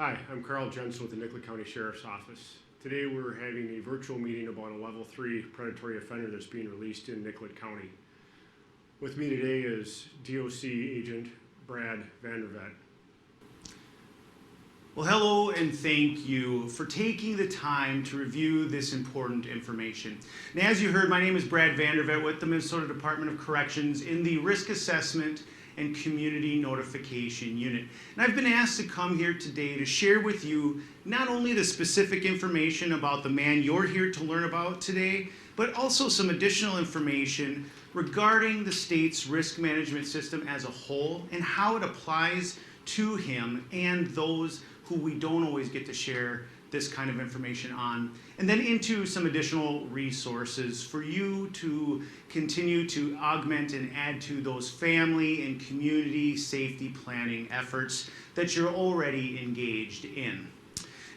Hi, I'm Karl Jensen with the Nicollet County Sheriff's Office. Today we're having a virtual meeting about a level 3 predatory offender that's being released in Nicollet County. With me today is DOC Agent Brad VanderVegt. Well, hello and thank you for taking the time to review this important information. And as you heard, my name is Brad VanderVegt with the Minnesota Department of Corrections in the Risk Assessment and Community Notification Unit. And I've been asked to come here today to share with you not only the specific information about the man you're here to learn about today, but also some additional information regarding the state's risk management system as a whole and how it applies to him and those who we don't always get to share this kind of information on, and then into some additional resources for you to continue to augment and add to those family and community safety planning efforts that you're already engaged in.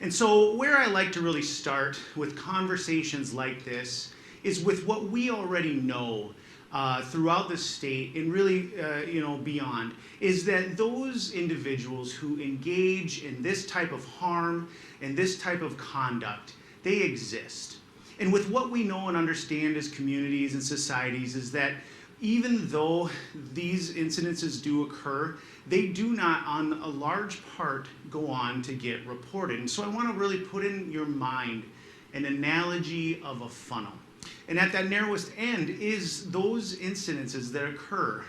And so where I like to really start with conversations like this is with what we already know throughout the state and really beyond, is that those individuals who engage in this type of harm and this type of conduct, they exist. And with what we know and understand as communities and societies is that even though these incidences do occur, they do not on a large part go on to get reported. And so I want to really put in your mind an analogy of a funnel. And at that narrowest end is those incidences that occur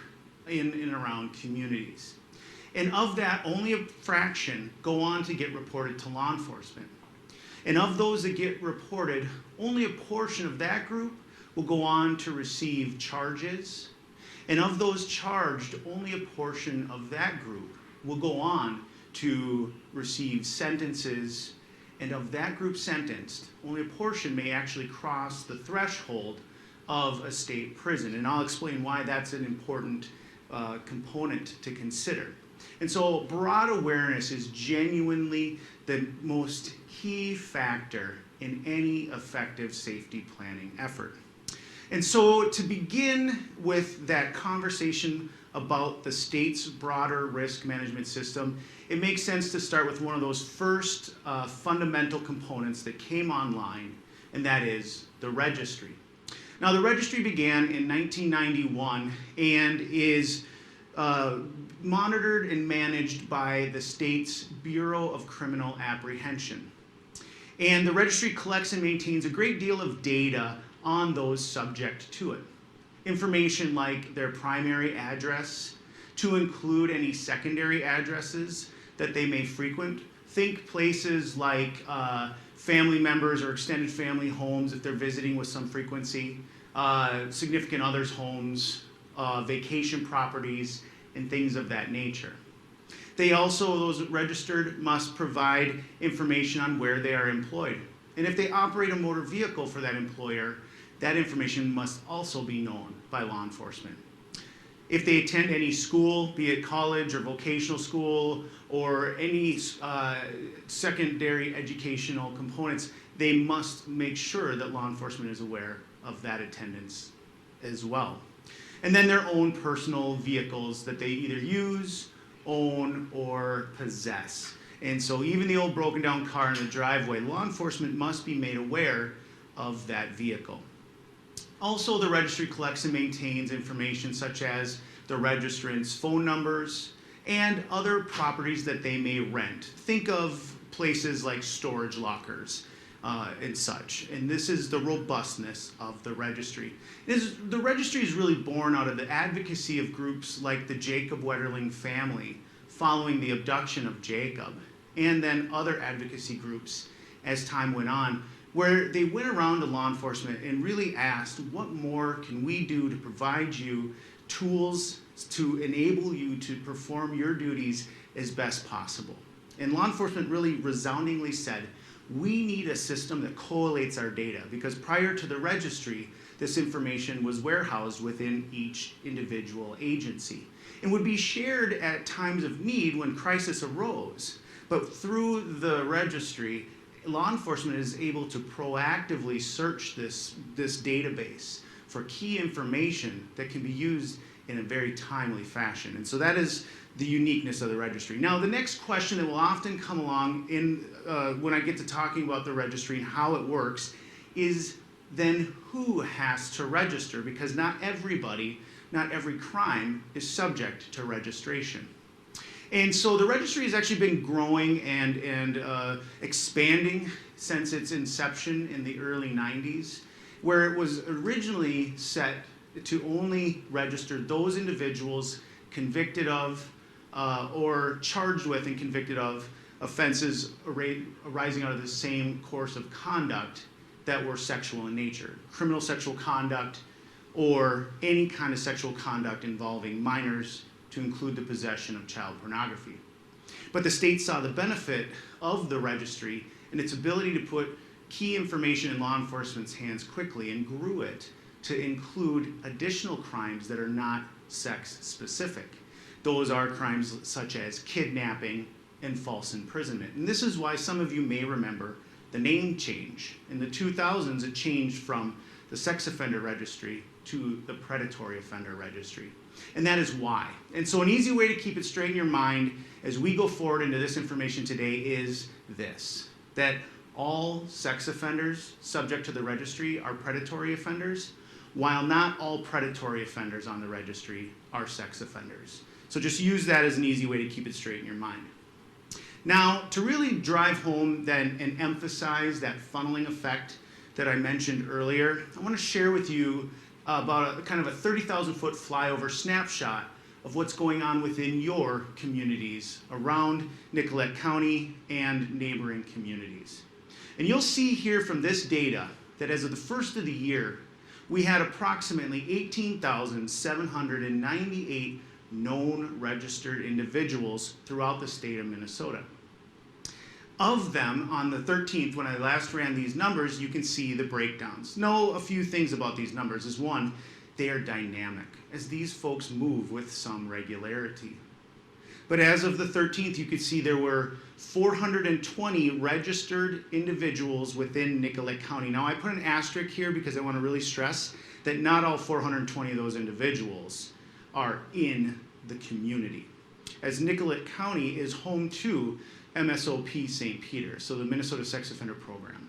in and around communities. And of that, only a fraction go on to get reported to law enforcement. And of those that get reported, only a portion of that group will go on to receive charges. And of those charged, only a portion of that group will go on to receive sentences. And of that group sentenced, only a portion may actually cross the threshold of a state prison. And I'll explain why that's an important component to consider. And so broad awareness is genuinely the most key factor in any effective safety planning effort. And so to begin with that conversation about the state's broader risk management system, it makes sense to start with one of those first fundamental components that came online, and that is the registry. Now, the registry began in 1991 and is monitored and managed by the state's Bureau of Criminal Apprehension. And the registry collects and maintains a great deal of data on those subject to it. Information like their primary address, to include any secondary addresses that they may frequent. Think places like family members or extended family homes if they're visiting with some frequency, significant others' homes, vacation properties, and things of that nature. They also, those registered, must provide information on where they are employed. And if they operate a motor vehicle for that employer, that information must also be known by law enforcement. If they attend any school, be it college or vocational school, or any secondary educational components, they must make sure that law enforcement is aware of that attendance as well. And then their own personal vehicles that they either use, own, or possess. And so even the old broken down car in the driveway, law enforcement must be made aware of that vehicle. Also, the registry collects and maintains information such as the registrant's phone numbers and other properties that they may rent. Think of places like storage lockers and such. And this is the robustness of the registry. The registry is really born out of the advocacy of groups like the Jacob Wetterling family following the abduction of Jacob, and then other advocacy groups as time went on, where they went around to law enforcement and really asked, what more can we do to provide you tools to enable you to perform your duties as best possible? And law enforcement really resoundingly said, we need a system that collates our data, because prior to the registry, this information was warehoused within each individual agency and would be shared at times of need when crisis arose. But through the registry, law enforcement is able to proactively search this database for key information that can be used in a very timely fashion. And so that is the uniqueness of the registry. Now, the next question that will often come along when I get to talking about the registry and how it works is then who has to register? Because not everybody, not every crime is subject to registration. And so the registry has actually been growing and expanding since its inception in the early 90s, where it was originally set to only register those individuals convicted of or charged with and convicted of offenses arising out of the same course of conduct that were sexual in nature, criminal sexual conduct, or any kind of sexual conduct involving minors, to include the possession of child pornography. But the state saw the benefit of the registry and its ability to put key information in law enforcement's hands quickly, and grew it to include additional crimes that are not sex specific. Those are crimes such as kidnapping and false imprisonment. And this is why some of you may remember the name change. In the 2000s, it changed from the sex offender registry to the predatory offender registry. And that is why. And so an easy way to keep it straight in your mind as we go forward into this information today is this, that all sex offenders subject to the registry are predatory offenders, while not all predatory offenders on the registry are sex offenders. So just use that as an easy way to keep it straight in your mind. Now, to really drive home then and emphasize that funneling effect that I mentioned earlier, I want to share with you about a kind of a 30,000-foot flyover snapshot of what's going on within your communities around Nicollet County and neighboring communities. And you'll see here from this data that as of the first of the year, we had approximately 18,798 known registered individuals throughout the state of Minnesota. Of them, on the 13th, when I last ran these numbers, you can see the breakdowns. Know a few things about these numbers is one, they are dynamic, as these folks move with some regularity. But as of the 13th, you could see there were 420 registered individuals within Nicollet County. Now, I put an asterisk here because I want to really stress that not all 420 of those individuals are in the community, as Nicollet County is home to MSOP St. Peter, so the Minnesota Sex Offender Program.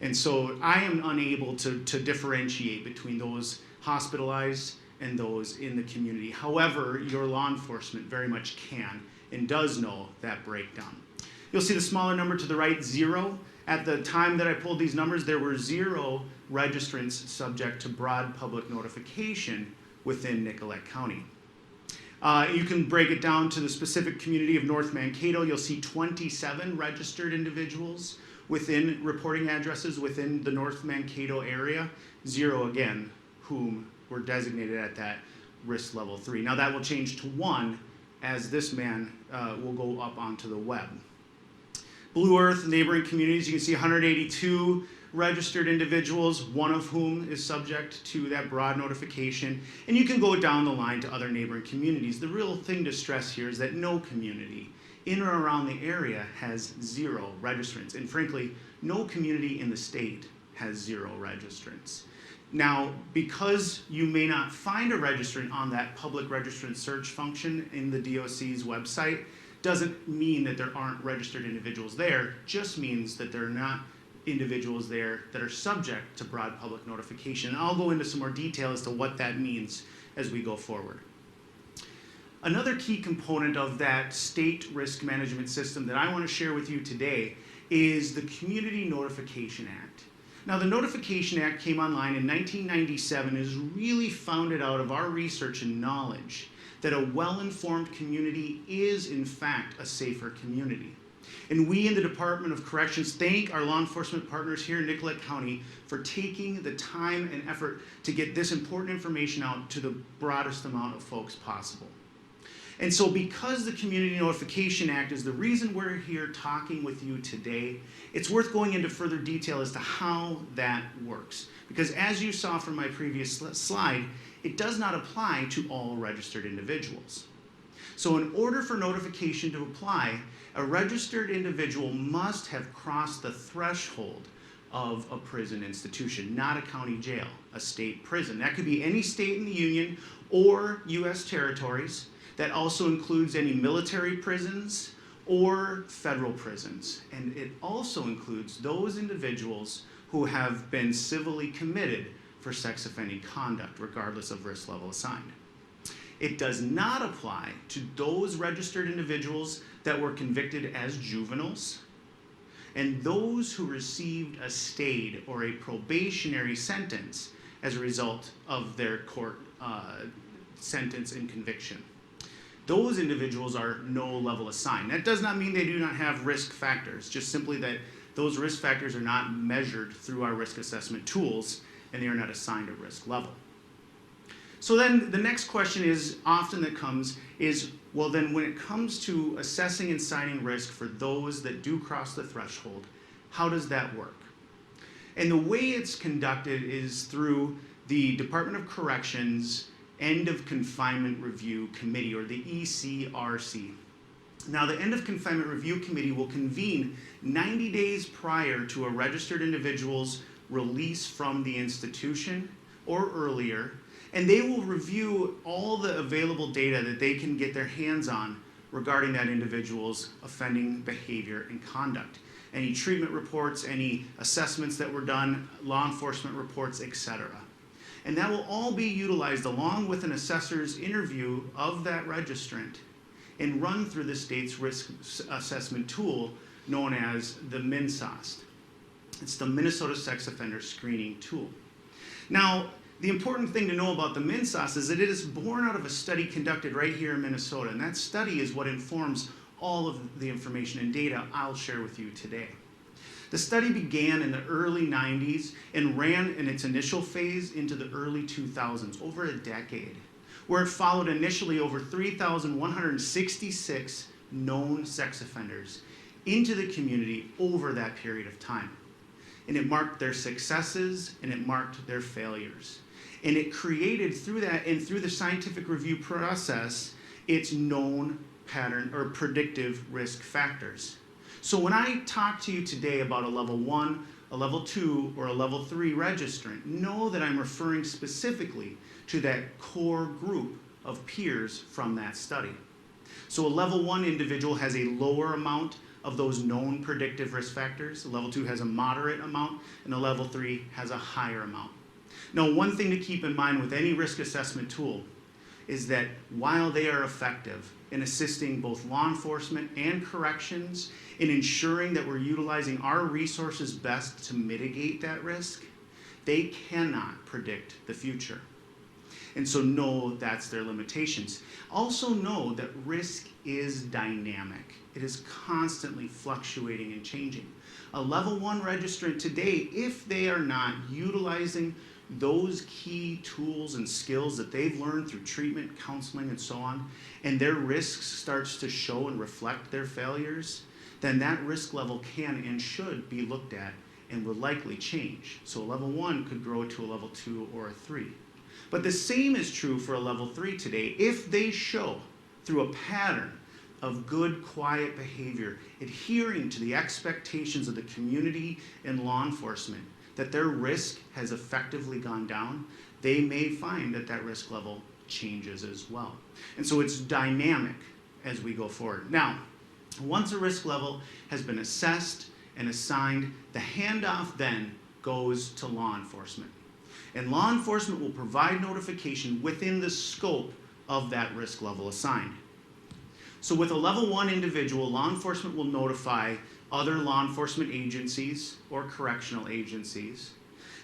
And so I am unable to differentiate between those hospitalized and those in the community. However, your law enforcement very much can and does know that breakdown. You'll see the smaller number to the right, 0. At the time that I pulled these numbers, there were 0 registrants subject to broad public notification within Nicollet County. You can break it down to the specific community of North Mankato. You'll see 27 registered individuals within reporting addresses within the North Mankato area. 0 again, whom were designated at that risk level 3. Now that will change to 1 as this man will go up onto the web. Blue Earth, neighboring communities, you can see 182 registered individuals, one of whom is subject to that broad notification. And you can go down the line to other neighboring communities. The real thing to stress here is that no community in or around the area has 0 registrants. And frankly, no community in the state has 0 registrants. Now, because you may not find a registrant on that public registrant search function in the DOC's website, doesn't mean that there aren't registered individuals there, just means that there are not individuals there that are subject to broad public notification. And I'll go into some more detail as to what that means as we go forward. Another key component of that state risk management system that I want to share with you today is the Community Notification Act. Now, the Notification Act came online in 1997 and is really founded out of our research and knowledge that a well-informed community is, in fact, a safer community. And we in the Department of Corrections thank our law enforcement partners here in Nicollet County for taking the time and effort to get this important information out to the broadest amount of folks possible. And so because the Community Notification Act is the reason we're here talking with you today, it's worth going into further detail as to how that works. Because as you saw from my previous slide, it does not apply to all registered individuals. So in order for notification to apply, a registered individual must have crossed the threshold of a prison institution, not a county jail, a state prison. That could be any state in the Union or U.S. territories. That also includes any military prisons or federal prisons. And it also includes those individuals who have been civilly committed for sex offending conduct, regardless of risk level assigned. It does not apply to those registered individuals that were convicted as juveniles and those who received a stayed or a probationary sentence as a result of their court sentence and conviction. Those individuals are no level assigned. That does not mean they do not have risk factors, just simply that those risk factors are not measured through our risk assessment tools and they are not assigned a risk level. So then the next question is often that comes is, well then when it comes to assessing and assigning risk for those that do cross the threshold, how does that work? And the way it's conducted is through the Department of Corrections End of Confinement Review Committee, or the ECRC. Now the End of Confinement Review Committee will convene 90 days prior to a registered individual's release from the institution or earlier, and they will review all the available data that they can get their hands on regarding that individual's offending behavior and conduct. Any treatment reports, any assessments that were done, law enforcement reports, etc. And that will all be utilized along with an assessor's interview of that registrant and run through the state's risk assessment tool known as the MinSOST. It's the Minnesota Sex Offender Screening Tool. Now, the important thing to know about the MinSOST is that it is born out of a study conducted right here in Minnesota, and that study is what informs all of the information and data I'll share with you today. The study began in the early 90s and ran in its initial phase into the early 2000s, over a decade, where it followed initially over 3,166 known sex offenders into the community over that period of time. And it marked their successes and it marked their failures. And it created through that and through the scientific review process, its known pattern or predictive risk factors. So when I talk to you today about a level 1, a level 2, or a level 3 registrant, know that I'm referring specifically to that core group of peers from that study. So a level 1 individual has a lower amount of those known predictive risk factors, a level 2 has a moderate amount, and a level 3 has a higher amount. Now, one thing to keep in mind with any risk assessment tool is that while they are effective in assisting both law enforcement and corrections in ensuring that we're utilizing our resources best to mitigate that risk, they cannot predict the future. And so know that's their limitations. Also know that risk is dynamic. It is constantly fluctuating and changing. A level 1 registrant today, if they are not utilizing those key tools and skills that they've learned through treatment, counseling, and so on, and their risks starts to show and reflect their failures, then that risk level can and should be looked at and will likely change. So a level 1 could grow to a level 2 or a 3. But the same is true for a level 3 today. If they show through a pattern of good, quiet behavior, adhering to the expectations of the community and law enforcement, that their risk has effectively gone down, they may find that that risk level changes as well. And so it's dynamic as we go forward. Now, once a risk level has been assessed and assigned, the handoff then goes to law enforcement. And law enforcement will provide notification within the scope of that risk level assigned. So with a level 1 individual, law enforcement will notify other law enforcement agencies or correctional agencies,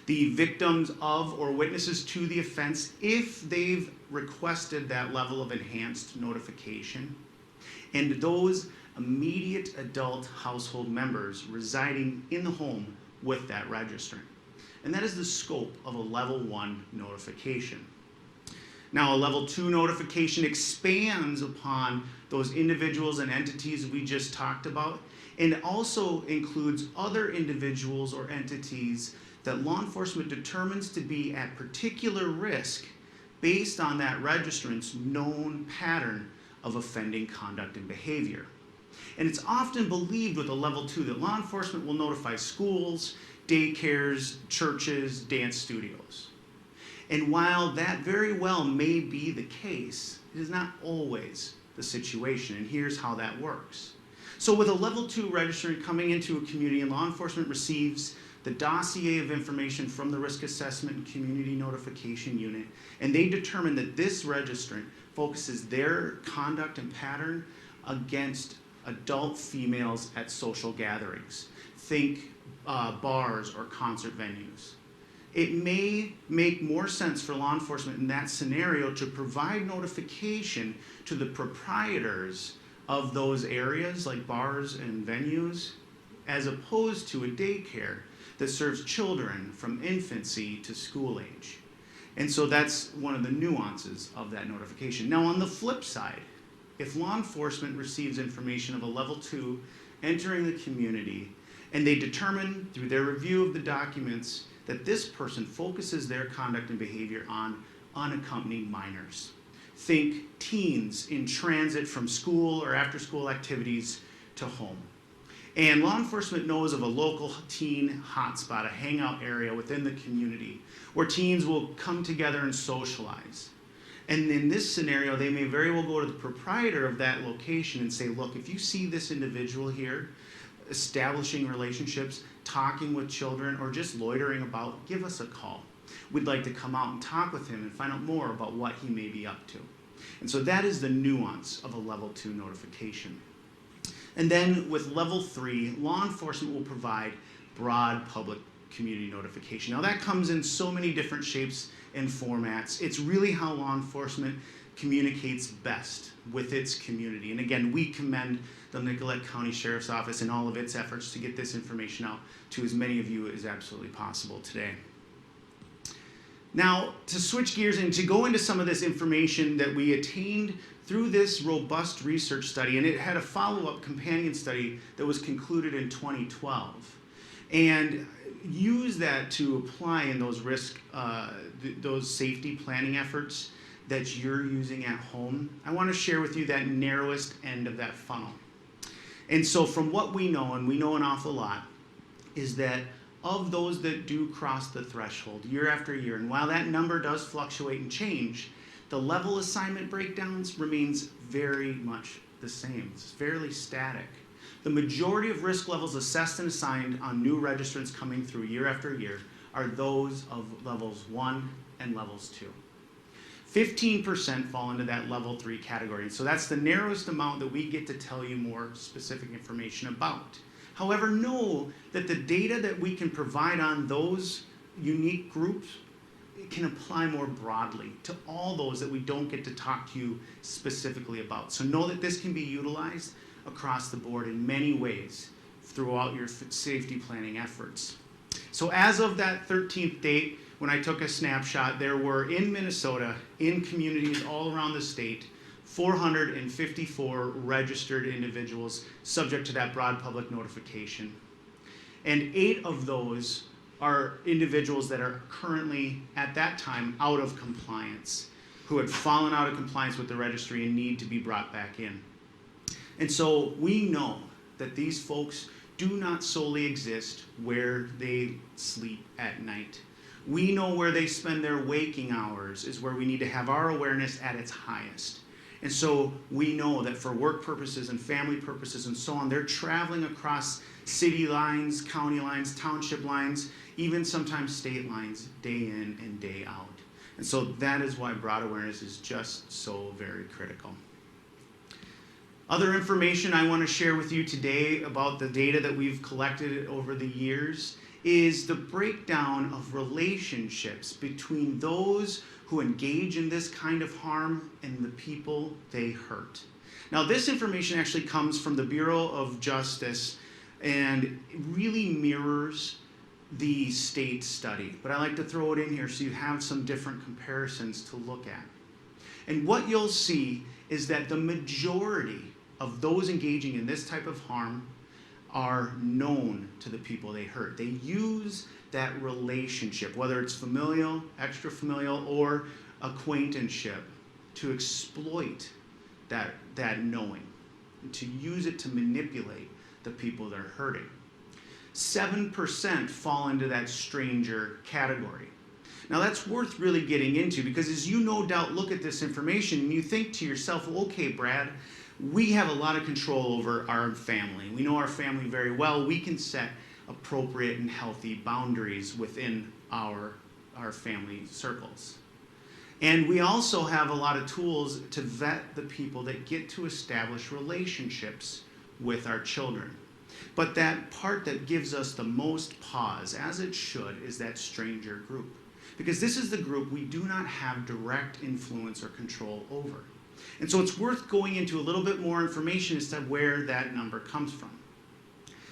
the victims of or witnesses to the offense if they've requested that level of enhanced notification, and those immediate adult household members residing in the home with that registrant. And that is the scope of a level 1 notification. Now, a level 2 notification expands upon those individuals and entities we just talked about, and also includes other individuals or entities that law enforcement determines to be at particular risk based on that registrant's known pattern of offending conduct and behavior. And it's often believed with a level 2 that law enforcement will notify schools, daycares, churches, dance studios. And while that very well may be the case, it is not always the situation, and here's how that works. So with a level 2 registrant coming into a community, and law enforcement receives the dossier of information from the Risk Assessment and Community Notification Unit, and they determine that this registrant focuses their conduct and pattern against adult females at social gatherings. Think bars or concert venues. It may make more sense for law enforcement in that scenario to provide notification to the proprietors of those areas, like bars and venues, as opposed to a daycare that serves children from infancy to school age. And so that's one of the nuances of that notification. Now, on the flip side, if law enforcement receives information of a level 2 entering the community, and they determine through their review of the documents that this person focuses their conduct and behavior on unaccompanied minors. Think teens in transit from school or after-school activities to home. And law enforcement knows of a local teen hotspot, a hangout area within the community, where teens will come together and socialize. And in this scenario, they may very well go to the proprietor of that location and say, look, if you see this individual here establishing relationships, talking with children, or just loitering about, give us a call. We'd like to come out and talk with him and find out more about what he may be up to. And so that is the nuance of a level 2 notification. And then with level 3, law enforcement will provide broad public community notification. Now that comes in so many different shapes and formats. It's really how law enforcement communicates best with its community. And again, we commend the Nicollet County Sheriff's Office and all of its efforts to get this information out to as many of you as absolutely possible today. Now, to switch gears and to go into some of this information that we attained through this robust research study, and it had a follow-up companion study that was concluded in 2012, and use that to apply in those those safety planning efforts that you're using at home. I want to share with you that narrowest end of that funnel. And so from what we know, and we know an awful lot, is that of those that do cross the threshold year after year, and while that number does fluctuate and change, the level assignment breakdowns remains very much the same. It's fairly static. The majority of risk levels assessed and assigned on new registrants coming through year after year are those of levels 1 and levels 2. 15% fall into that level 3 category. So that's the narrowest amount that we get to tell you more specific information about. However, know that the data that we can provide on those unique groups can apply more broadly to all those that we don't get to talk to you specifically about. So know that this can be utilized across the board in many ways throughout your safety planning efforts. So as of that 13th date, when I took a snapshot, there were in Minnesota, in communities all around the state, 454 registered individuals subject to that broad public notification. And 8 of those are individuals that are currently, at that time, out of compliance, who had fallen out of compliance with the registry and need to be brought back in. And so we know that these folks do not solely exist where they sleep at night. We know where they spend their waking hours is where we need to have our awareness at its highest. And so we know that for work purposes and family purposes and so on, they're traveling across city lines, county lines, township lines, even sometimes state lines, day in and day out. And so that is why broad awareness is just so very critical. Other information I want to share with you today about the data that we've collected over the years is the breakdown of relationships between those who engage in this kind of harm and the people they hurt. Now, this information actually comes from the Bureau of Justice, and it really mirrors the state study. But I like to throw it in here so you have some different comparisons to look at. And what you'll see is that the majority of those engaging in this type of harm are known to the people they hurt. They use that relationship, whether it's familial, extra-familial, or acquaintanceship, to exploit that knowing. and to use it to manipulate the people they're hurting. 7% fall into that stranger category. Now that's worth really getting into, because as you no doubt look at this information and you think to yourself, well, okay, Brad, we have a lot of control over our family. We know our family very well. We can set appropriate and healthy boundaries within our family circles. And we also have a lot of tools to vet the people that get to establish relationships with our children. But that part that gives us the most pause, as it should, is that stranger group. Because this is the group we do not have direct influence or control over. And so it's worth going into a little bit more information as to where that number comes from.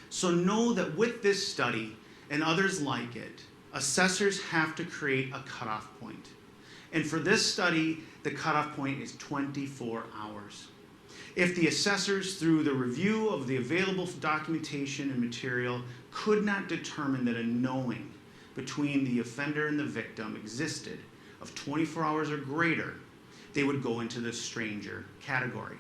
So know that with this study and others like it, assessors have to create a cutoff point. And for this study, the cutoff point is 24 hours. If the assessors, through the review of the available documentation and material, could not determine that a knowing between the offender and the victim existed of 24 hours or greater, they would go into the stranger category.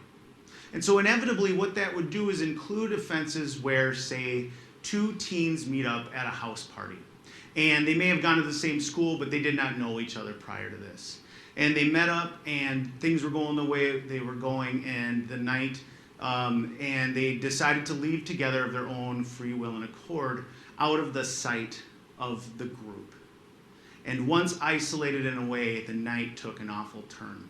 And so inevitably what that would do is include offenses where, say, two teens meet up at a house party. And they may have gone to the same school, but they did not know each other prior to this. And they met up and things were going the way they were going, and the night, and they decided to leave together of their own free will and accord out of the sight of the group. And once isolated in a way, the night took an awful turn.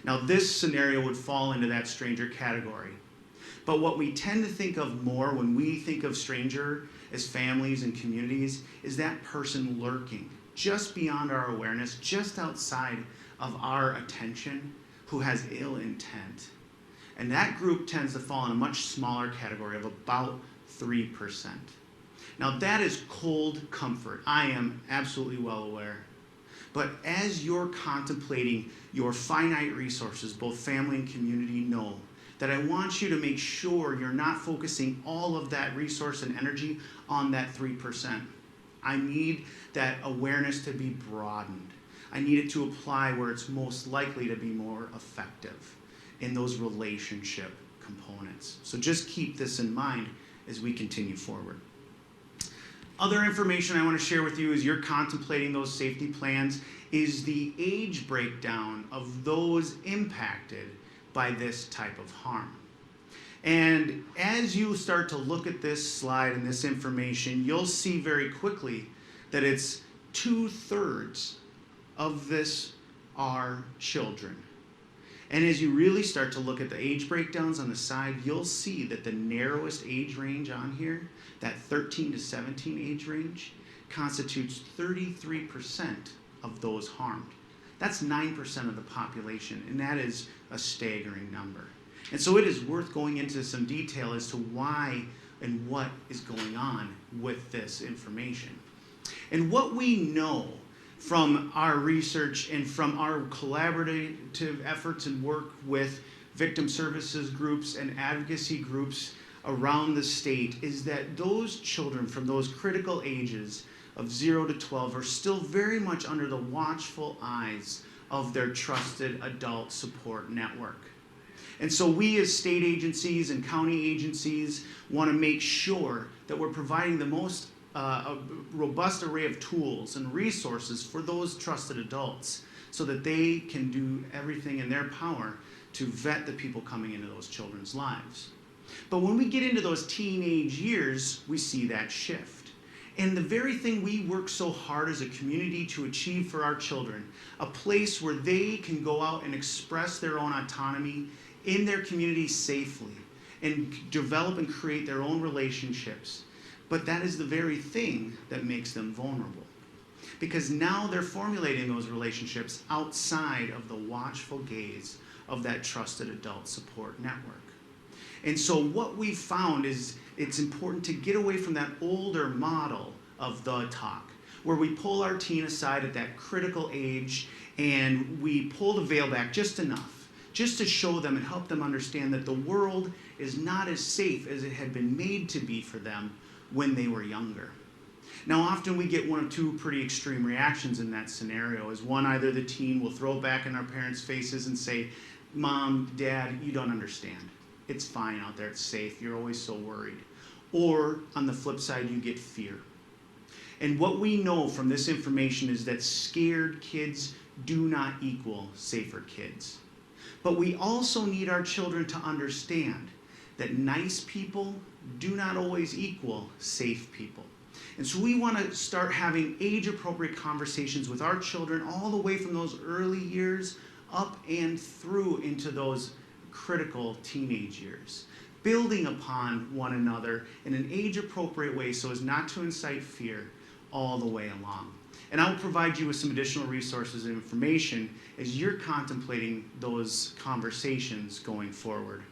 Now this scenario would fall into that stranger category. But what we tend to think of more when we think of stranger as families and communities is that person lurking just beyond our awareness, just outside of our attention, who has ill intent. And that group tends to fall in a much smaller category of about 3%. Now that is cold comfort. I am absolutely well aware. But as you're contemplating your finite resources, both family and community, know that I want you to make sure you're not focusing all of that resource and energy on that 3%. I need that awareness to be broadened. I need it to apply where it's most likely to be more effective in those relationship components. So just keep this in mind as we continue forward. Other information I want to share with you as you're contemplating those safety plans is the age breakdown of those impacted by this type of harm. And as you start to look at this slide and this information, you'll see very quickly that it's 2/3 of this are children. And as you really start to look at the age breakdowns on the side, you'll see that the narrowest age range on here, that 13 to 17 age range, constitutes 33% of those harmed. That's 9% of the population, and that is a staggering number. And so it is worth going into some detail as to why and what is going on with this information. And what we know from our research and from our collaborative efforts and work with victim services groups and advocacy groups around the state is that those children from those critical ages of 0 to 12 are still very much under the watchful eyes of their trusted adult support network. And so we as state agencies and county agencies want to make sure that we're providing the most a robust array of tools and resources for those trusted adults so that they can do everything in their power to vet the people coming into those children's lives. But when we get into those teenage years, we see that shift. And the very thing we work so hard as a community to achieve for our children, a place where they can go out and express their own autonomy in their community safely and develop and create their own relationships. But that is the very thing that makes them vulnerable. Because now they're formulating those relationships outside of the watchful gaze of that trusted adult support network. And so what we've found is it's important to get away from that older model of the talk, where we pull our teen aside at that critical age and we pull the veil back just enough, just to show them and help them understand that the world is not as safe as it had been made to be for them when they were younger. Now often we get one of two pretty extreme reactions in that scenario. Is one, either the teen will throw it back in our parents' faces and say, "Mom, Dad, you don't understand. it's fine out there, it's safe, you're always so worried. Or on the flip side, you get fear. And what we know from this information is that scared kids do not equal safer kids. But we also need our children to understand that nice people do not always equal safe people. And so we want to start having age-appropriate conversations with our children all the way from those early years up and through into those critical teenage years, building upon one another in an age-appropriate way so as not to incite fear all the way along. And I will provide you with some additional resources and information as you're contemplating those conversations going forward.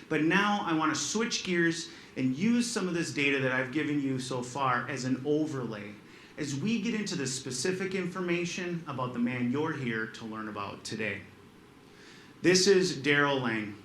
But now I want to switch gears and use some of this data that I've given you so far as an overlay as we get into the specific information about the man you're here to learn about today. This is Daryl Lange.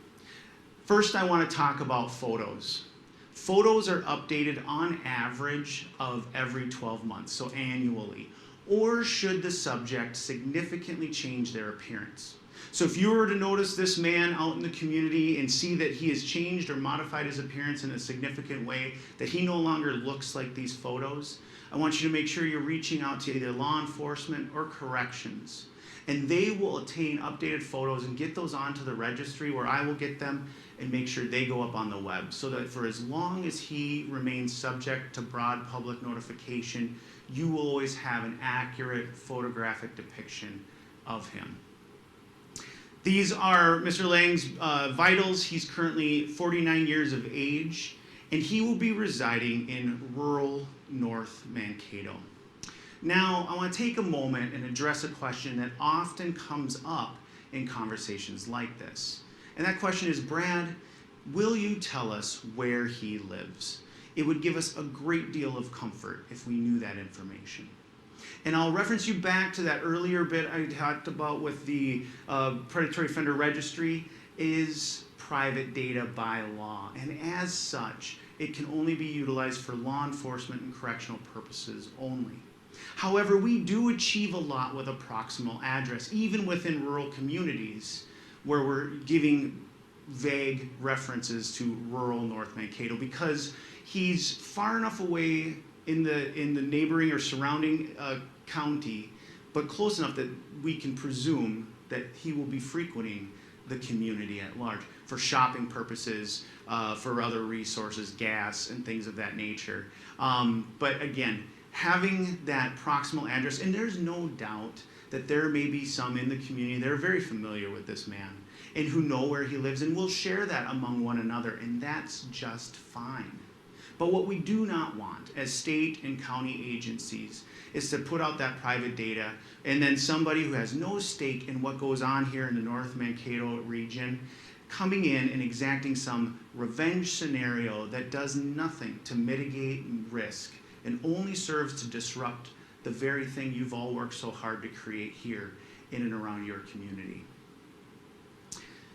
First, I want to talk about photos. Photos are updated on average of every 12 months, so annually, or should the subject significantly change their appearance. So if you were to notice this man out in the community and see that he has changed or modified his appearance in a significant way, that he no longer looks like these photos, I want you to make sure you're reaching out to either law enforcement or corrections. And they will obtain updated photos and get those onto the registry where I will get them and make sure they go up on the web so that for as long as he remains subject to broad public notification, you will always have an accurate photographic depiction of him. These are Mr. Lange's vitals. He's currently 49 years of age, and he will be residing in rural North Mankato. Now, I want to take a moment and address a question that often comes up in conversations like this. And that question is, Brad, will you tell us where he lives? It would give us a great deal of comfort if we knew that information. And I'll reference you back to that earlier bit I talked about with the Predatory Offender Registry is private data by law. And as such, it can only be utilized for law enforcement and correctional purposes only. However, we do achieve a lot with a proximal address, even within rural communities where we're giving vague references to rural North Mankato because he's far enough away in the neighboring or surrounding county, but close enough that we can presume that he will be frequenting the community at large for shopping purposes, for other resources, gas, and things of that nature. But again, having that proximal address, and there's no doubt that there may be some in the community that are very familiar with this man and who know where he lives and will share that among one another, and that's just fine. But what we do not want as state and county agencies is to put out that private data and then somebody who has no stake in what goes on here in the North Mankato region coming in and exacting some revenge scenario that does nothing to mitigate risk and only serves to disrupt the very thing you've all worked so hard to create here in and around your community.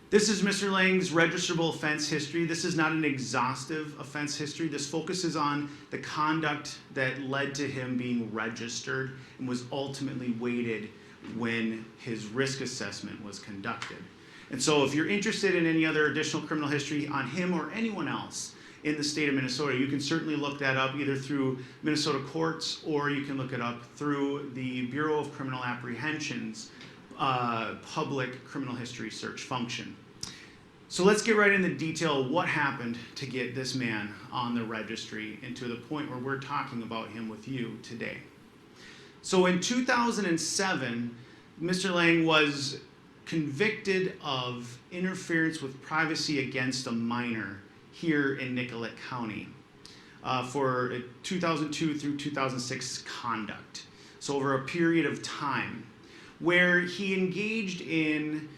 This is Mr. Lange's registrable offense history. This is not an exhaustive offense history. This focuses on the conduct that led to him being registered and was ultimately weighted when his risk assessment was conducted. And so if you're interested in any other additional criminal history on him or anyone else in the state of Minnesota, you can certainly look that up either through Minnesota courts or you can look it up through the Bureau of Criminal Apprehension's public criminal history search function. So let's get right into detail of what happened to get this man on the registry and to the point where we're talking about him with you today. So in 2007, Mr. Lange was convicted of interference with privacy against a minor here in Nicollet County for 2002 through 2006 conduct. So over a period of time where he engaged in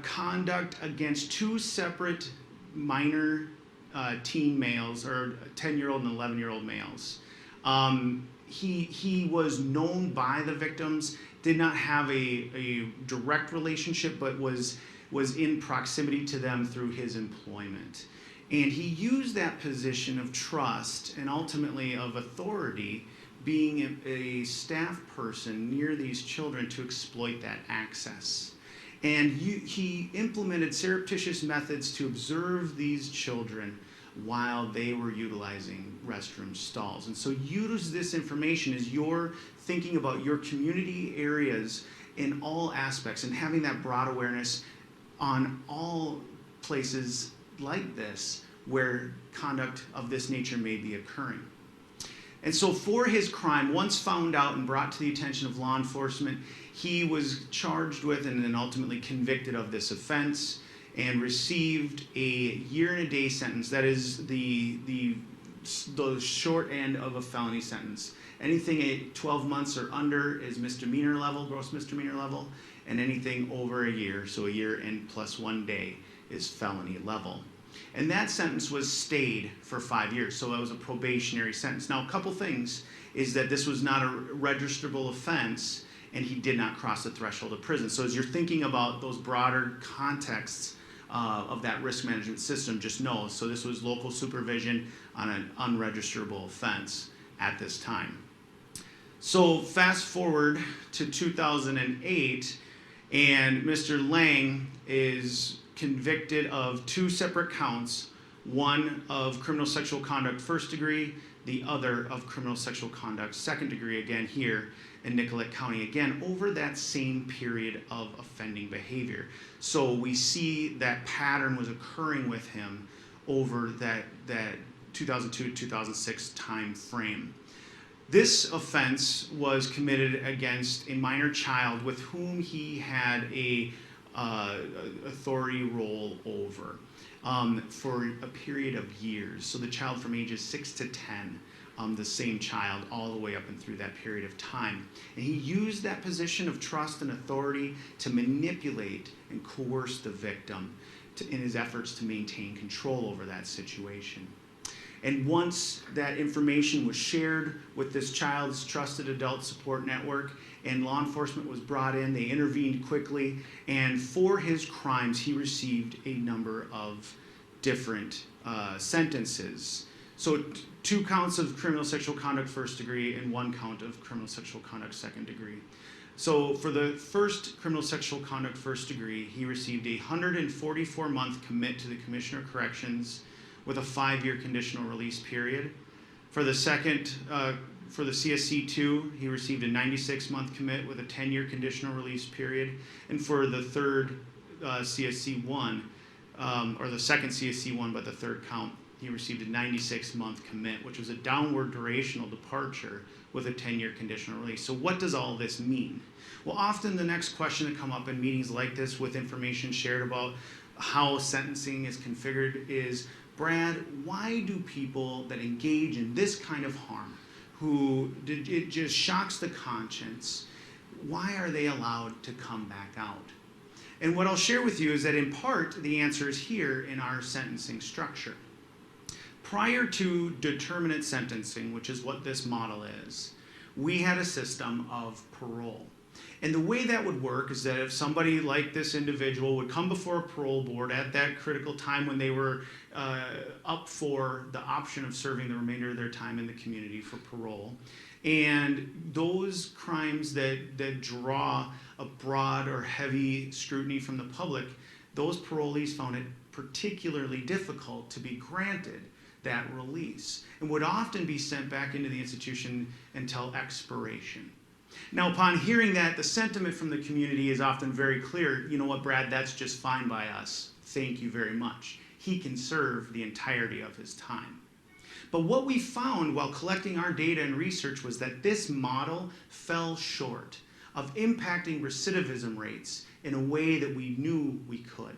conduct against two separate minor teen males, or 10-year-old and 11-year-old males. He was known by the victims, did not have a direct relationship, but was in proximity to them through his employment. And he used that position of trust and ultimately of authority, being a staff person near these children, to exploit that access. And he implemented surreptitious methods to observe these children while they were utilizing restroom stalls. And so use this information as you're thinking about your community areas in all aspects and having that broad awareness on all places like this where conduct of this nature may be occurring. And so for his crime, once found out and brought to the attention of law enforcement, he was charged with and then ultimately convicted of this offense and received a year and a day sentence. That is the short end of a felony sentence. Anything 12 months or under is misdemeanor level, gross misdemeanor level, and anything over a year, so a year and plus 1 day, is felony level. And that sentence was stayed for 5 years, so that was a probationary sentence. Now, a couple things is that this was not a registrable offense, and he did not cross the threshold of prison. So as you're thinking about those broader contexts of that risk management system, just know, so this was local supervision on an unregisterable offense at this time. So fast forward to 2008, and Mr. Lange is convicted of 2 separate counts, one of criminal sexual conduct first degree, the other of criminal sexual conduct second degree, again here in Nicollet County, again over that same period of offending behavior. So we see that pattern was occurring with him over that 2002 to 2006 time frame. This offense was committed against a minor child with whom he had a authority role over for a period of years. So the child from ages 6 to 10, the same child all the way up and through that period of time. And he used that position of trust and authority to manipulate and coerce the victim in his efforts to maintain control over that situation. And once that information was shared with this child's trusted adult support network and law enforcement was brought in, they intervened quickly, and for his crimes he received a number of different sentences. So 2 counts of criminal sexual conduct first degree and 1 count of criminal sexual conduct second degree. So for the first criminal sexual conduct first degree, he received a 144-month commit to the Commissioner of Corrections with a 5-year conditional release period. For the second, for the CSC2, he received a 96-month commit with a 10-year conditional release period. And for the third CSC1, or the second CSC1, but the third count, he received a 96-month commit, which was a downward durational departure with a 10-year conditional release. So what does all this mean? Well, often the next question that come up in meetings like this with information shared about how sentencing is configured is, Brad, why do people that engage in this kind of harm, who it just shocks the conscience, why are they allowed to come back out? And what I'll share with you is that in part, the answer is here in our sentencing structure. Prior to determinate sentencing, which is what this model is, we had a system of parole. And the way that would work is that if somebody like this individual would come before a parole board at that critical time when they were up for the option of serving the remainder of their time in the community for parole, and those crimes that draw a broad or heavy scrutiny from the public, those parolees found it particularly difficult to be granted that release and would often be sent back into the institution until expiration. Now, upon hearing that, the sentiment from the community is often very clear. You know what, Brad, that's just fine by us. Thank you very much. He can serve the entirety of his time. But what we found while collecting our data and research was that this model fell short of impacting recidivism rates in a way that we knew we could.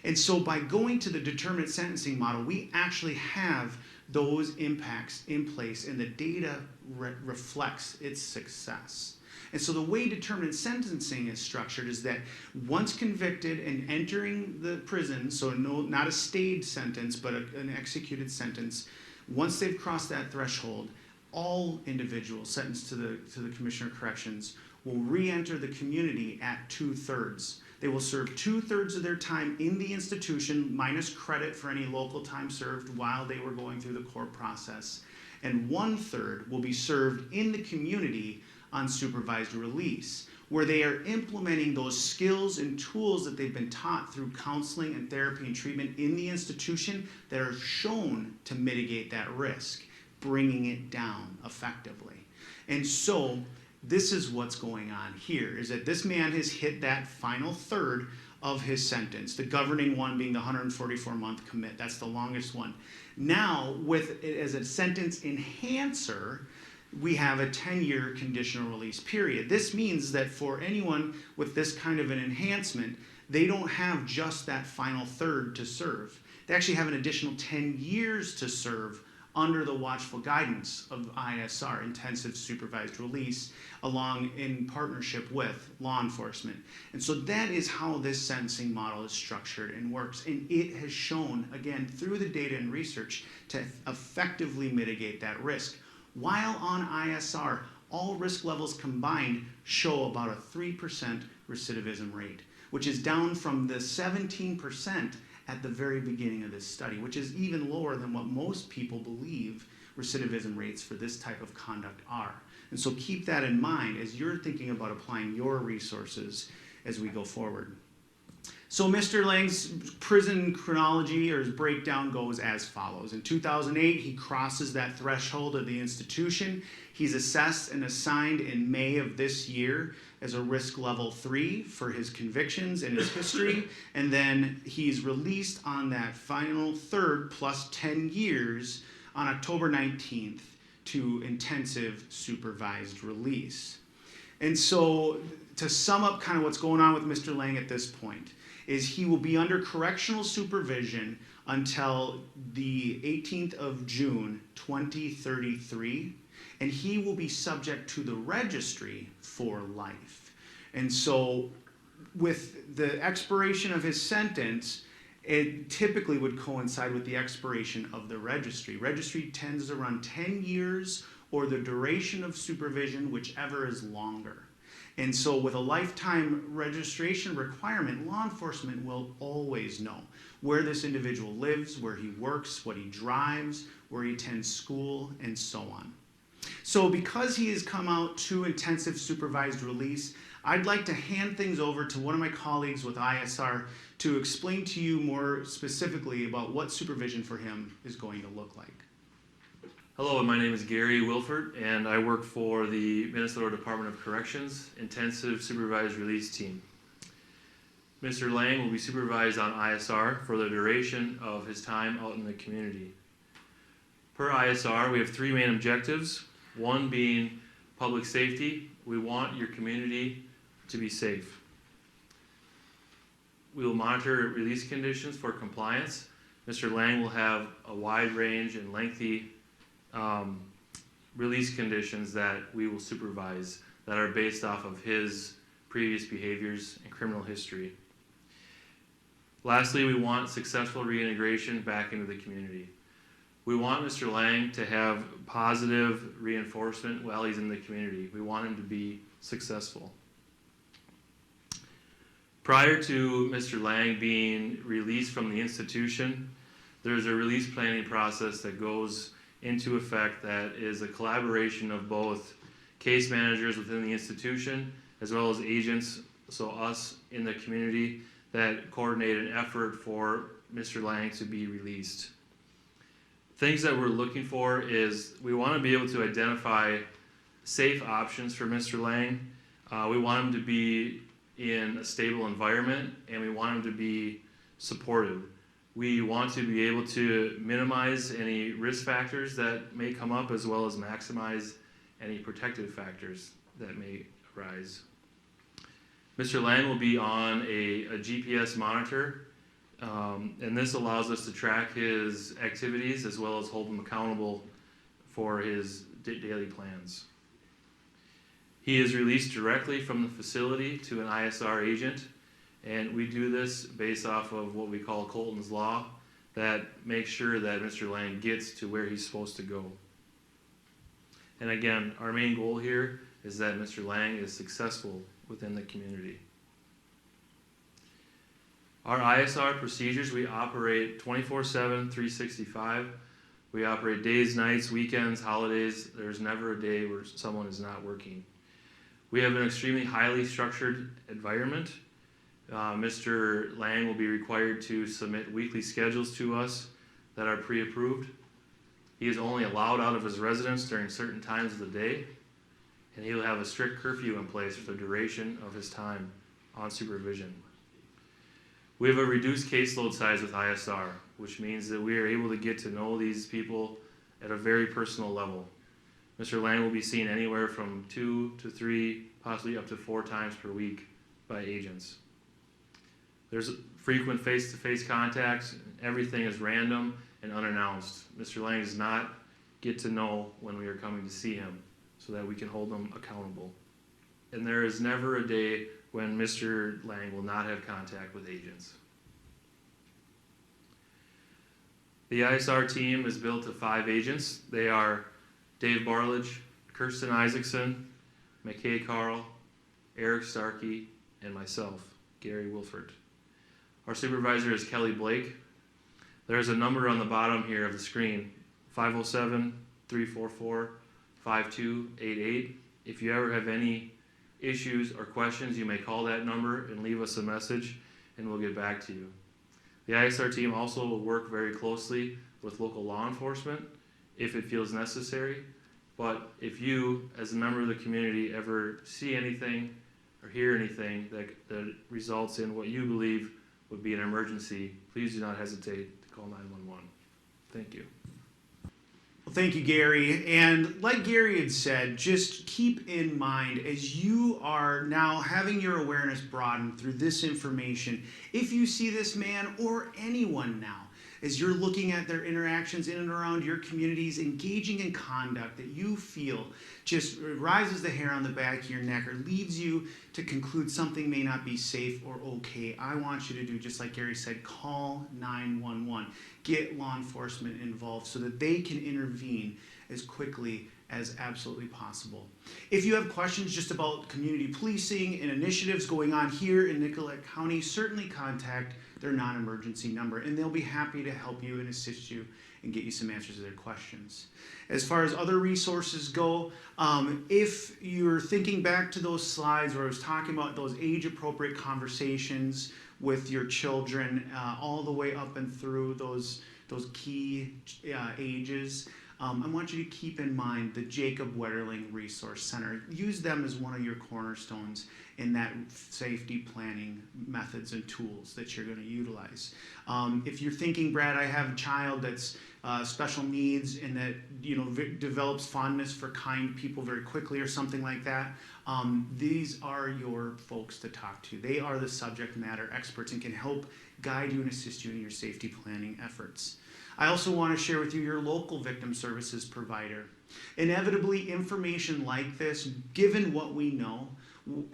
And so by going to the determinate sentencing model, we actually have those impacts in place, and the data reflects its success. And so the way determinate sentencing is structured is that once convicted and entering the prison, so not a stayed sentence, but an executed sentence, once they've crossed that threshold, all individuals sentenced to the Commissioner of Corrections will re-enter the community at 2/3. They will serve 2/3 of their time in the institution, minus credit for any local time served while they were going through the court process. And 1/3 will be served in the community on supervised release, where they are implementing those skills and tools that they've been taught through counseling and therapy and treatment in the institution that are shown to mitigate that risk, bringing it down effectively. And so this is what's going on here, is that this man has hit that final third of his sentence, the governing one being the 144-month commit. That's the longest one. Now, with it as a sentence enhancer, we have a 10-year conditional release period. This means that for anyone with this kind of an enhancement, they don't have just that final third to serve. They actually have an additional 10 years to serve under the watchful guidance of ISR, Intensive Supervised Release, along in partnership with law enforcement. And so that is how this sentencing model is structured and works. And it has shown, again, through the data and research, to effectively mitigate that risk. While on ISR, all risk levels combined show about a 3% recidivism rate, which is down from the 17% at the very beginning of this study, which is even lower than what most people believe recidivism rates for this type of conduct are. And so keep that in mind as you're thinking about applying your resources as we go forward. So Mr. Lange's prison chronology or his breakdown goes as follows. In 2008, he crosses that threshold of the institution. He's assessed and assigned in May of this year as a risk level 3 for his convictions and his history. And then he's released on that final third plus 10 years on October 19th to intensive supervised release. And so to sum up kind of what's going on with Mr. Lange at this point, is he will be under correctional supervision until the 18th of June, 2033, and he will be subject to the registry for life. And so with the expiration of his sentence, it typically would coincide with the expiration of the registry. Registry tends to run 10 years or the duration of supervision, whichever is longer. And so with a lifetime registration requirement, law enforcement will always know where this individual lives, where he works, what he drives, where he attends school, and so on. So because he has come out to intensive supervised release, I'd like to hand things over to one of my colleagues with ISR to explain to you more specifically about what supervision for him is going to look like. Hello, my name is Gary Wilfahrt, and I work for the Minnesota Department of Corrections Intensive Supervised Release Team. Mr. Lange will be supervised on ISR for the duration of his time out in the community. Per ISR, we have 3 main objectives, one being public safety. We want your community to be safe. We will monitor release conditions for compliance. Mr. Lange will have a wide range and lengthy release conditions that we will supervise that are based off of his previous behaviors and criminal history. Lastly, we want successful reintegration back into the community. We want Mr. Lange to have positive reinforcement while he's in the community. We want him to be successful. Prior to Mr. Lange being released from the institution, there's a release planning process that goes into effect that is a collaboration of both case managers within the institution as well as agents, so us in the community, that coordinate an effort for Mr. Lange to be released. Things that we're looking for is we want to be able to identify safe options for Mr. Lange. We want him to be in a stable environment, and we want him to be supported. We want to be able to minimize any risk factors that may come up as well as maximize any protective factors that may arise. Mr. Lange will be on a GPS monitor, and this allows us to track his activities as well as hold him accountable for his daily plans. He is released directly from the facility to an ISR agent, and we do this based off of what we call Colton's Law that makes sure that Mr. Lange gets to where he's supposed to go. And again, our main goal here is that Mr. Lange is successful within the community. Our ISR procedures, we operate 24/7, 365. We operate days, nights, weekends, holidays. There's never a day where someone is not working. We have an extremely highly structured environment. Mr. Lange will be required to submit weekly schedules to us that are pre-approved. He is only allowed out of his residence during certain times of the day, and he will have a strict curfew in place for the duration of his time on supervision. We have a reduced caseload size with ISR, which means that we are able to get to know these people at a very personal level. Mr. Lange will be seen anywhere from 2 to 3, possibly up to 4 times per week by agents. There's frequent face-to-face contacts. Everything is random and unannounced. Mr. Lange does not get to know when we are coming to see him so that we can hold him accountable. And there is never a day when Mr. Lange will not have contact with agents. The ISR team is built of 5 agents. They are Dave Barledge, Kirsten Isaacson, McKay Karl, Eric Starkey, and myself, Gary Wilfahrt. Our supervisor is Kelly Blake. There's a number on the bottom here of the screen, 507-344-5288. If you ever have any issues or questions, you may call that number and leave us a message, and we'll get back to you. The ISR team also will work very closely with local law enforcement if it feels necessary. But if you, as a member of the community, ever see anything or hear anything that results in what you believe would be an emergency, please do not hesitate to call 911. Thank you. Well, thank you, Gary. And like Gary had said, just keep in mind as you are now having your awareness broadened through this information, if you see this man or anyone now, as you're looking at their interactions in and around your communities, engaging in conduct that you feel just rises the hair on the back of your neck or leads you to conclude something may not be safe or okay, I want you to do just like Gary said, call 911. Get law enforcement involved so that they can intervene as quickly as absolutely possible. If you have questions just about community policing and initiatives going on here in Nicollet County, certainly contact their non-emergency number, and they'll be happy to help you and assist you and get you some answers to their questions. As far as other resources go, if you're thinking back to those slides where I was talking about those age-appropriate conversations with your children, all the way up and through those key ages, I want you to keep in mind the Jacob Wetterling Resource Center. Use them as one of your cornerstones in that safety planning methods and tools that you're going to utilize. If you're thinking, Brad, I have a child that's special needs and that develops fondness for kind people very quickly or something like that, these are your folks to talk to. They are the subject matter experts and can help guide you and assist you in your safety planning efforts. I also want to share with you your local victim services provider. Inevitably, information like this, given what we know,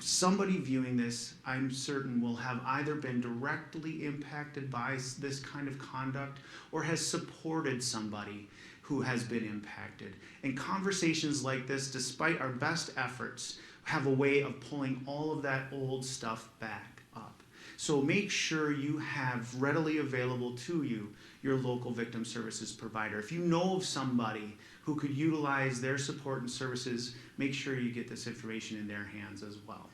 somebody viewing this, I'm certain, will have either been directly impacted by this kind of conduct or has supported somebody who has been impacted. And conversations like this, despite our best efforts, have a way of pulling all of that old stuff back up. So make sure you have readily available to you your local victim services provider. If you know of somebody who could utilize their support and services, make sure you get this information in their hands as well.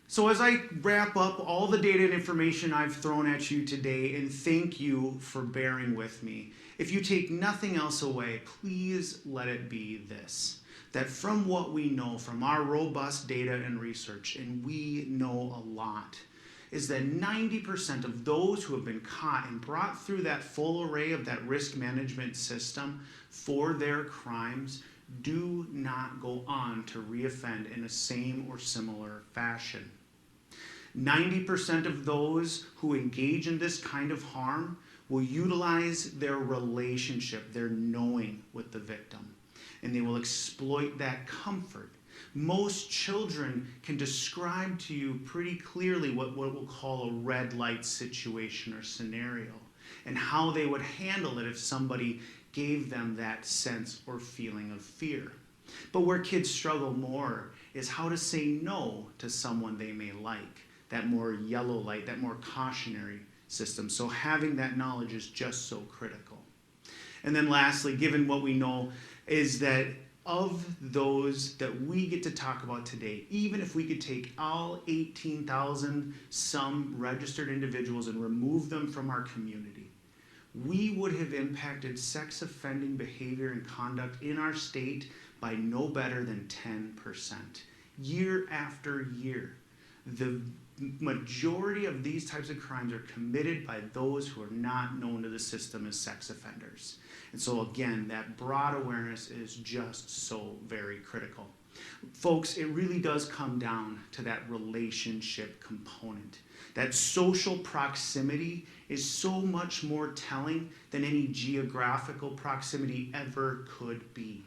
So as I wrap up all the data and information I've thrown at you today, and thank you for bearing with me, if you take nothing else away, please let it be this, that from what we know, from our robust data and research, and we know a lot, is that 90% of those who have been caught and brought through that full array of that risk management system for their crimes do not go on to reoffend in the same or similar fashion. 90% of those who engage in this kind of harm will utilize their relationship, their knowing with the victim, and they will exploit that comfort. Most children can describe to you pretty clearly what we'll call a red light situation or scenario, and how they would handle it if somebody gave them that sense or feeling of fear. But where kids struggle more is how to say no to someone they may like, that more yellow light, that more cautionary system. So having that knowledge is just so critical. And then lastly, given what we know, is that of those that we get to talk about today, even if we could take all 18,000 some registered individuals and remove them from our community, we would have impacted sex offending behavior and conduct in our state by no better than 10%. Year after year, the majority of these types of crimes are committed by those who are not known to the system as sex offenders. And so again, that broad awareness is just so very critical. Folks, it really does come down to that relationship component. That social proximity is so much more telling than any geographical proximity ever could be.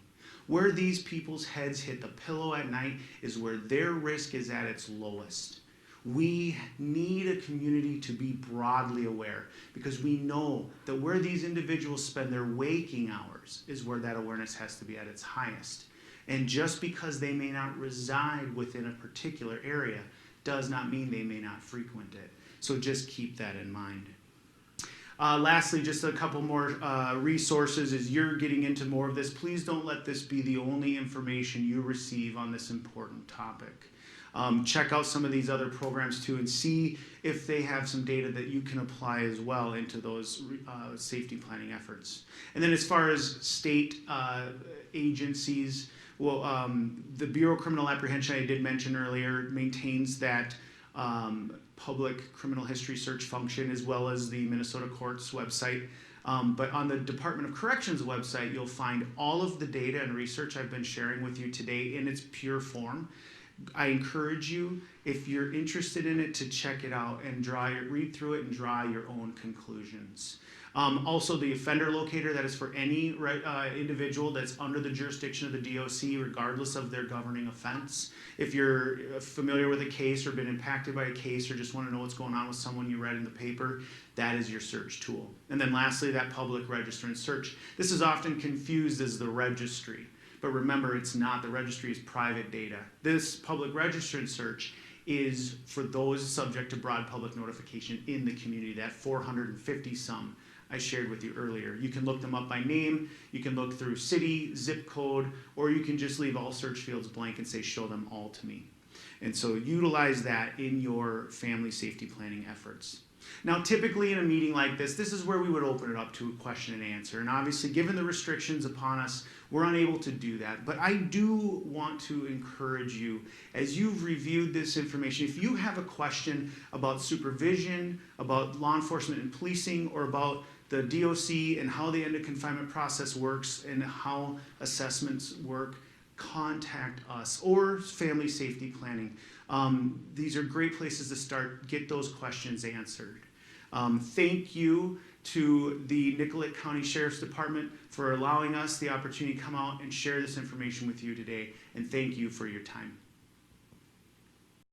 Where these people's heads hit the pillow at night is where their risk is at its lowest. We need a community to be broadly aware, because we know that where these individuals spend their waking hours is where that awareness has to be at its highest. And just because they may not reside within a particular area does not mean they may not frequent it. So just keep that in mind. Lastly, just a couple more resources as you're getting into more of this. Please don't let this be the only information you receive on this important topic. Check out some of these other programs too and see if they have some data that you can apply as well into those safety planning efforts. And then as far as state agencies, well, the Bureau of Criminal Apprehension I did mention earlier maintains that public criminal history search function, as well as the Minnesota Courts website. But on the Department of Corrections website, you'll find all of the data and research I've been sharing with you today in its pure form. I encourage you, if you're interested in it, to check it out and read through it and draw your own conclusions. Also, the offender locator, that is for any individual that's under the jurisdiction of the DOC, regardless of their governing offense. If you're familiar with a case or been impacted by a case or just want to know what's going on with someone you read in the paper, that is your search tool. And then lastly, that public register and search. This is often confused as the registry. But remember, it's not. The registry is private data. This public register and search is for those subject to broad public notification in the community, that 450 some I shared with you earlier. You can look them up by name, you can look through city, zip code, or you can just leave all search fields blank and say, show them all to me. And so utilize that in your family safety planning efforts. Now, typically in a meeting like this is where we would open it up to a question and answer. And obviously, given the restrictions upon us, we're unable to do that. But I do want to encourage you, as you've reviewed this information, if you have a question about supervision, about law enforcement and policing, or about the DOC and how the end of confinement process works and how assessments work, contact us, or family safety planning. These are great places to start. Get those questions answered. Thank you to the Nicollet County Sheriff's Department for allowing us the opportunity to come out and share this information with you today, and thank you for your time.